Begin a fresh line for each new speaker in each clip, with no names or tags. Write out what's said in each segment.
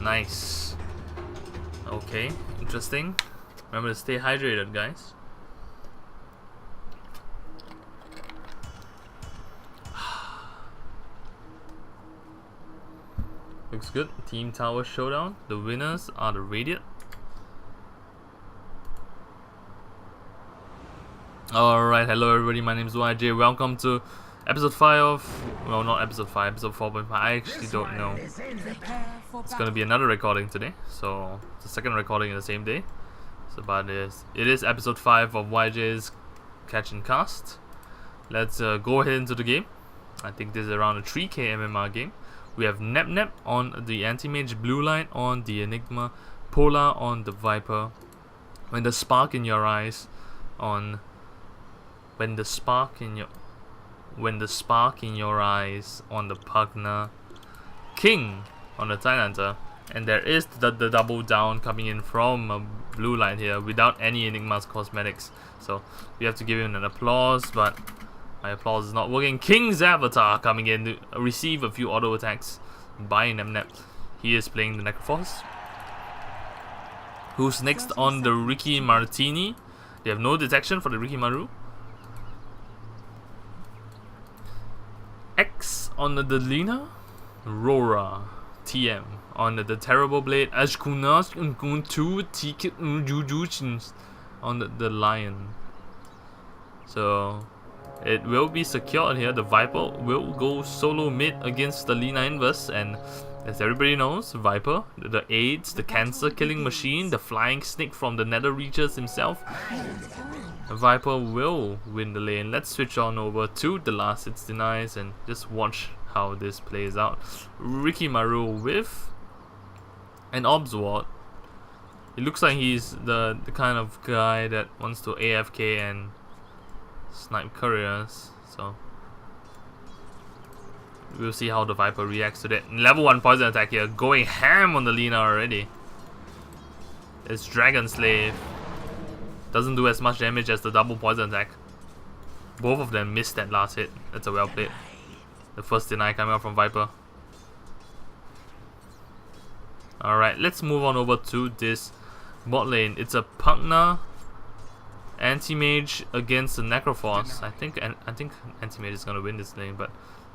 Nice. Okay, interesting. Remember to stay hydrated, guys. Looks good. Team Tower Showdown. The winners are the Radiant. Alright, hello everybody, my name is YJ. Welcome to episode 5 of... Well, not episode 5, episode 4.5. I actually don't know. It's gonna be another recording today. So, it's the second recording in the same day. So, but it is episode 5 of YJ's Catch and Cast. Let's go ahead into the game. I think this is around a 3k MMR game. We have Nep on the Anti-Mage, Blue Light on the Enigma, Polar on the Viper, When the Spark in Your Eyes on... When the Spark in Your Eyes on the Pugna, Qing on the Thailander, and there is the double down coming in from Blue Light here without any Enigma's cosmetics. So we have to give him an applause, but my applause is not working. King's Avatar coming in to receive a few auto attacks by Nep. He is playing the Necrophos. Who's next on the Ricky Martini? They have no detection for the Ricky Maru. X on the Delina. Rora TM on the Terrible Blade. Ashkunas Unkuntu Ticket Jujujins on the Lion. So it will be secured here. The Viper will go solo mid against the Lina Inverse, and as everybody knows, Viper, the AIDS, the cancer killing machine, the flying snake from the Nether Reaches himself, Viper will win the lane. Let's switch on over to the last hits denies and just watch how this plays out. Ricky Maru with an Obsword. It looks like he's the kind of guy that wants to AFK and snipe couriers, so we'll see how the Viper reacts to that. Level 1 poison attack here, going ham on the Lina already. It's Dragon Slave. Doesn't do as much damage as the double poison attack. Both of them missed that last hit. That's a well played. The first deny coming out from Viper. Alright, let's move on over to this bot lane. It's a Pugna Anti-Mage against the Necrophos. I think Anti-Mage is gonna win this lane, but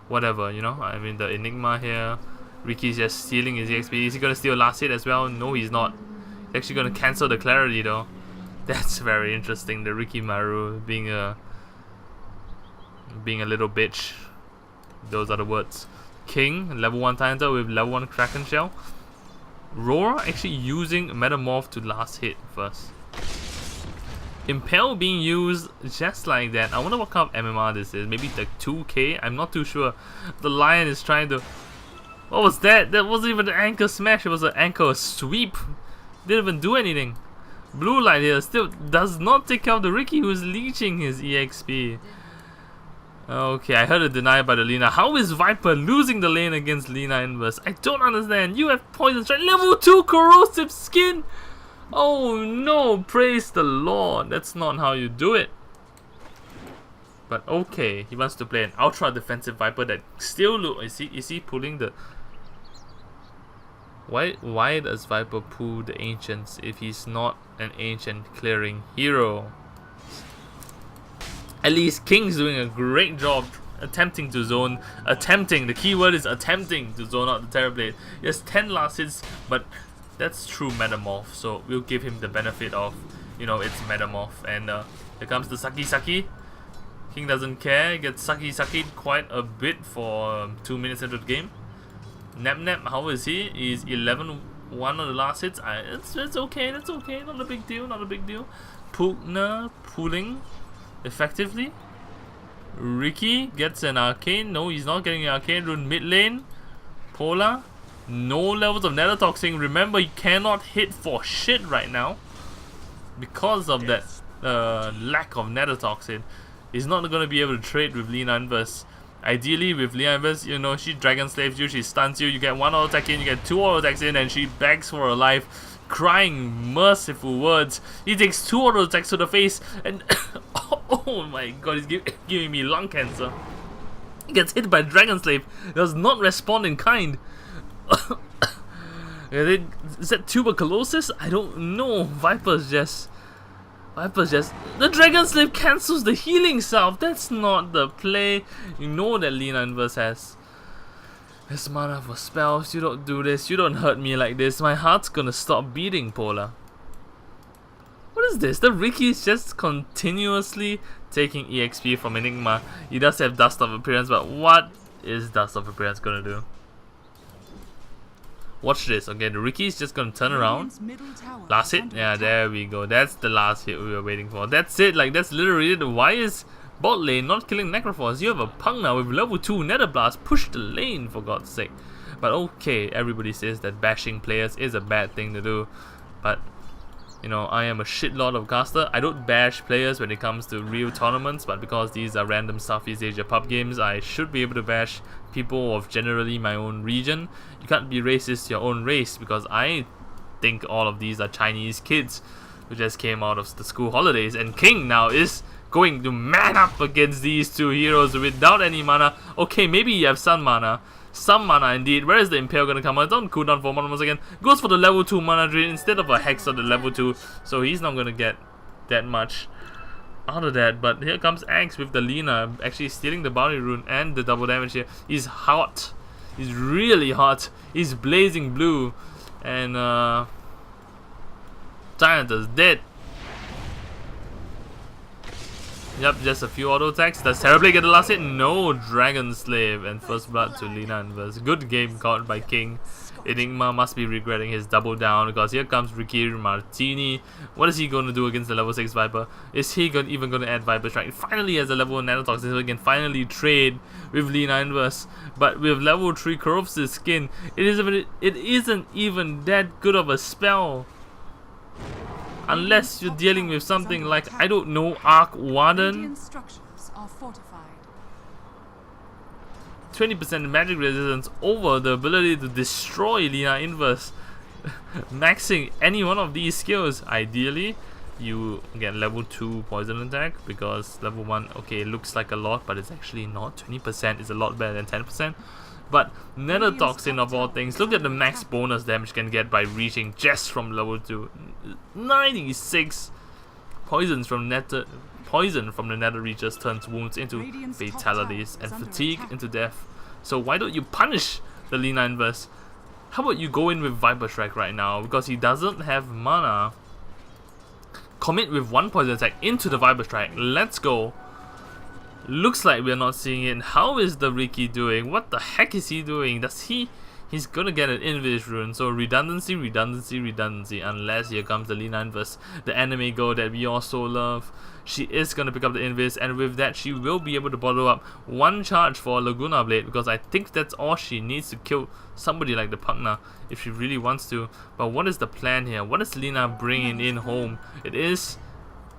whatever, you know. I mean, the Enigma here. Ricky's just stealing his EXP. Is he gonna steal last hit as well? No, he's not. He's actually gonna cancel the Clarity though. That's very interesting. The Ricky Maru being a little bitch. Those are the words. King, level 1 Thailander with level 1 Kraken Shell. Roar actually using Metamorph to last hit first. Impel being used just like that. I wonder what kind of MMR this is. Maybe like 2k? I'm not too sure. The Lion is trying to... What was that? That wasn't even an anchor smash. It was an anchor sweep. Didn't even do anything. Blue Light here still does not take out the Ricky, who's leeching his EXP. Okay, I heard a deny by the Lina. How is Viper losing the lane against Lina Inverse? I don't understand. You have Poison Strike. Level 2 Corrosive Skin! Oh no, praise the Lord. That's not how you do it. But okay, he wants to play an ultra defensive Viper that still look. Is he pulling the... Why does Viper pull the Ancients if he's not an Ancient clearing hero? At least King's doing a great job attempting to zone. The keyword is attempting to zone out the Terrorblade. He has 10 last hits, but that's true Metamorph, so we'll give him the benefit of, you know, it's Metamorph. And here comes the Saki. King doesn't care, gets Saki quite a bit for 2 minutes into the game. Nep, how is he? He's 11-1 on the last hits. It's okay, that's okay, not a big deal. Pugna pulling effectively. Ricky gets an Arcane. No, he's not getting an Arcane Rune mid lane. Polar. No levels of Nether Toxin. Remember, you cannot hit for shit right now because of that lack of Nether Toxin. He's not going to be able to trade with Lina Inverse. Ideally, with Lina Inverse, you know, she Dragon Slaves you, she stuns you, you get 1 auto attack in, you get 2 auto attacks in, and she begs for her life, crying merciful words. He takes 2 auto attacks to the face, and oh my god, he's giving me lung cancer. He gets hit by Dragon Slave, does not respond in kind. Is that tuberculosis? I don't know. Viper's just... The Dragon Slave cancels the healing salve. That's not the play. You know that Lina Inverse has mana for spells. You don't do this. You don't hurt me like this. My heart's gonna stop beating, Polar. What is this? The Ricky is just continuously taking EXP from Enigma. He does have Dust of Appearance, but what is Dust of Appearance gonna do? Watch this, okay? The Ricky is just gonna turn around. Last hit? Yeah, there we go. That's the last hit we were waiting for. That's it, like that's literally it. Why is bot lane not killing Necrophos? You have a punk now with level 2 Nether Blast. Push the lane, for God's sake. But okay, everybody says that bashing players is a bad thing to do. But, you know, I am a shitlord of caster. I don't bash players when it comes to real tournaments, but because these are random Southeast Asia pub games, I should be able to bash people of generally my own region. You can't be racist to your own race, because I think all of these are Chinese kids who just came out of the school holidays, and Qing now is going to man up against these two heroes without any mana. Okay, maybe you have some mana indeed. Where is the Impale gonna come out? Don't cool down for mana once again. Goes for the level 2 mana drain instead of a Hex on the level 2, so he's not gonna get that much out of that. But here comes Axe with the Lina, actually stealing the bounty rune and the double damage here. He's hot. He's really hot. He's blazing blue. And Giant is dead. Yep, just a few auto attacks. Does terribly get the last hit? No. Dragon Slave and first blood to Lina Inverse. Good game called by Qing. Enigma must be regretting his double down, because here comes Ricky Martini. What is he going to do against the level 6 Viper? Is he even going to add Viper Strike? Finally has a level 1 Nanotoxin, so he can finally trade with Lina Inverse. But with level 3 Corrupted Skin, it isn't even that good of a spell. Unless you're dealing with something like, I don't know, Arc Warden. 20% magic resistance over the ability to destroy Lina Inverse. Maxing any one of these skills. Ideally, you get level 2 poison attack, because level 1, okay, it looks like a lot, but it's actually not. 20% is a lot better than 10%. But Nether Toxin of all things, look at the max bonus damage you can get by reaching just from level 2. 96 poisons from poison from the Nether Reaches turns wounds into fatalities and fatigue into death. So why don't you punish the Lina Inverse? How about you go in with Viper Strike right now, because he doesn't have mana. Commit with 1 poison attack into the Viper Strike. Let's go. Looks like we're not seeing it. How is the Ricky doing? What the heck is he doing? He's gonna get an Invis rune. So redundancy, unless here comes the Lina Inverse, the anime girl that we all so love. She is gonna pick up the Invis, and with that she will be able to bottle up 1 charge for Laguna Blade, because I think that's all she needs to kill somebody like the Pugna if she really wants to. But what is the plan here? What is Lina bringing in home? It is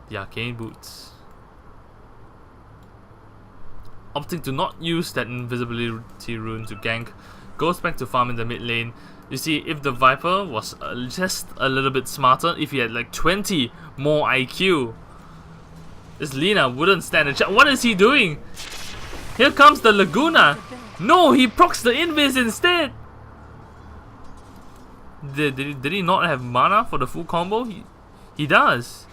the Arcane Boots. Opting to not use that invisibility rune to gank, goes back to farm in the mid lane. You see, if the Viper was just a little bit smarter, if he had like 20 more IQ, this Lina wouldn't stand a chance. What is he doing? Here comes the Laguna. No, he procs the Invis instead. Did he not have mana for the full combo? He does.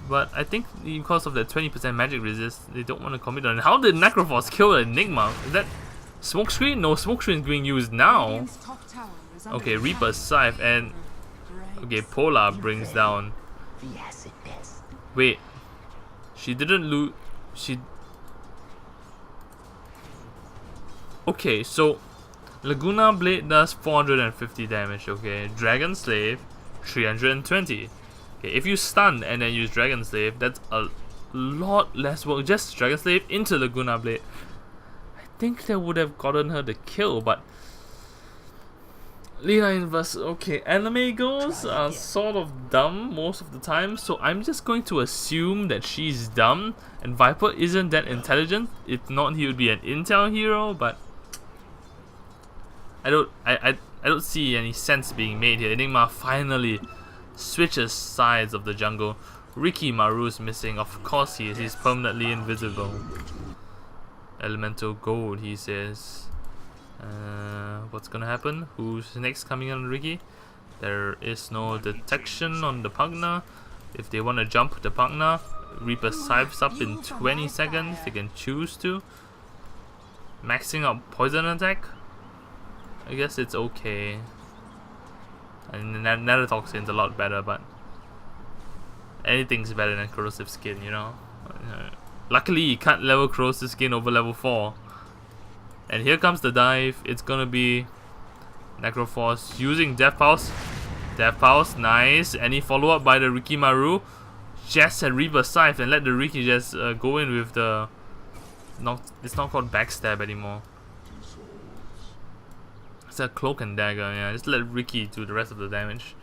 But I think because of that 20% magic resist, they don't want to commit on it. How did Necrophos kill Enigma? Is that smokescreen? No, smokescreen is being used now. Okay, Reaper's Scythe, and okay, Polar brings down. Wait, she didn't lose. Okay, so Laguna Blade does 450 damage. Okay, Dragon Slave 320. Okay, if you stun and then use Dragon Slave, that's a lot less work. Just Dragon Slave into Laguna Blade. I think that would have gotten her the kill, but Lina Inverse, okay, anime girls are sort of dumb most of the time, so I'm just going to assume that she's dumb and Viper isn't that intelligent. If not, he would be an intel hero, but I don't see any sense being made here. Enigma finally switches sides of the jungle. Ricky Maru's missing. Of course he is. He's permanently invisible. Elemental gold, he says. What's gonna happen? Who's next coming on Ricky? There is no detection on the Pugna. If they want to jump the Pugna, Reaper Scythes up in 20 seconds. They can choose to. Maxing out poison attack. I guess it's okay. And Nether Toxin's a lot better, but anything's better than Corrosive Skin, you know. Luckily, you can't level Corrosive Skin over level 4. And here comes the dive. It's gonna be Necroforce using Death Pulse. Death Pulse, nice. Any follow up by the Rikimaru? Just had Reaper Scythe and let the Riki just go in with the. It's not called Backstab anymore. It's a Cloak and Dagger, yeah. Just let Riki do the rest of the damage.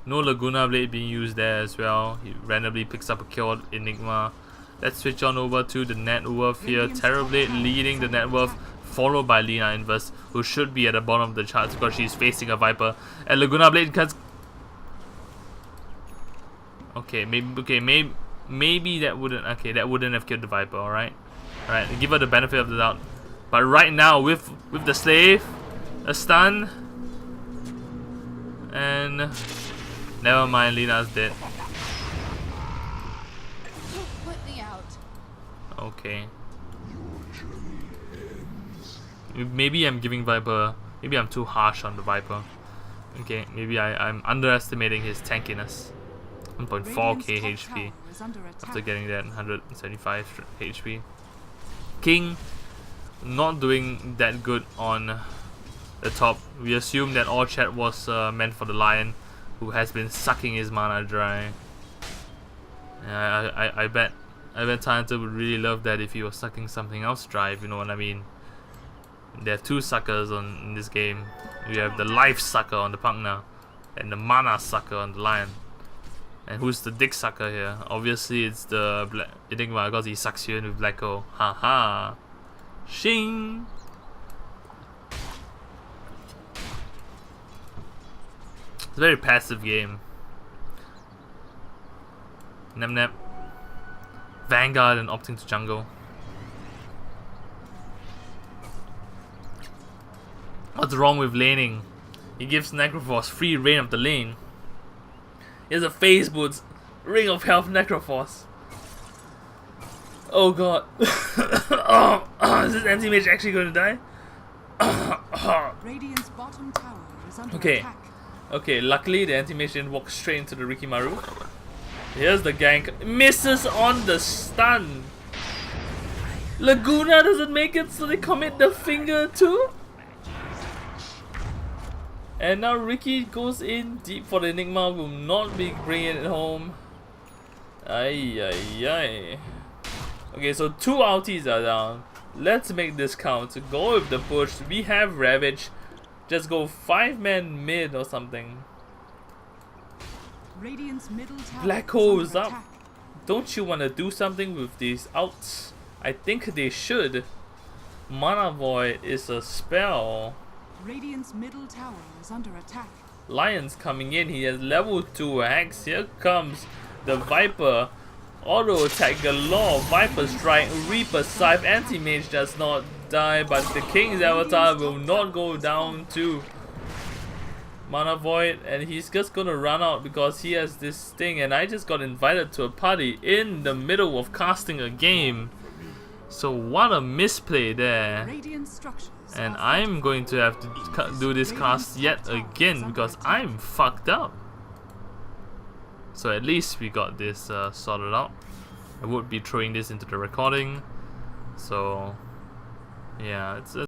No Laguna Blade being used there as well. He randomly picks up a Cured Enigma. Let's switch on over to the Net Worth here. Terrorblade leading the Net Worth, followed by Lina Inverse, who should be at the bottom of the charts because she's facing a Viper. And Laguna Blade cuts. Maybe that wouldn't. Okay, that wouldn't have killed the Viper. All right, give her the benefit of the doubt. But right now, with the Slave, a stun, and never mind, Lina's dead. Okay. Maybe I'm giving Viper. Maybe I'm too harsh on the Viper. Okay, maybe I'm underestimating his tankiness. 1.4k HP after getting that 175 HP. Qing not doing that good on the top. We assume that all chat was meant for the Lion, who has been sucking his mana dry. I bet Talented would really love that if he was sucking something else dry, if you know what I mean. There are two suckers in this game. We have the life sucker on the Pugna and the mana sucker on the Lion. And who's the dick sucker here? Obviously it's the Enigma because he sucks you in with Black Hole. Haha. Shing! It's a very passive game. Nep. Vanguard and opting to jungle. What's wrong with laning? He gives Necroforce free reign of the lane. He has a Phase Boots, Ring of Health Necroforce. Oh god. Is this anti-mage actually going to die?
Radiant's bottom tower is under
Okay.
attack.
Okay, luckily the anti-mage didn't walk straight into the Rikimaru. Here's the gank. Misses on the stun. Laguna doesn't make it, so they commit the finger too. And now Ricky goes in deep for the Enigma, will not be bringing it home. Ay. Okay, so 2 ultis are down. Let's make this count. Go with the push. We have Ravage. Just go 5-man mid or something.
Radiant's middle tower
Black Hole is up. Don't you want to do something with these outs? I think they should. Mana Void is a spell.
Radiant's middle tower is under attack.
Lion's coming in. He has level 2 hacks. Here comes the Viper. Auto attack galore. Viper strike. Reaper Scythe. Anti-mage does not die, but the King's avatar will not go down too. Mana Void, and he's just gonna run out because he has this thing, and I just got invited to a party in the middle of casting a game. So what a misplay there. And I'm going to have to do this cast yet again because I'm fucked up. So at least we got this sorted out. I would be throwing this into the recording. So yeah, it's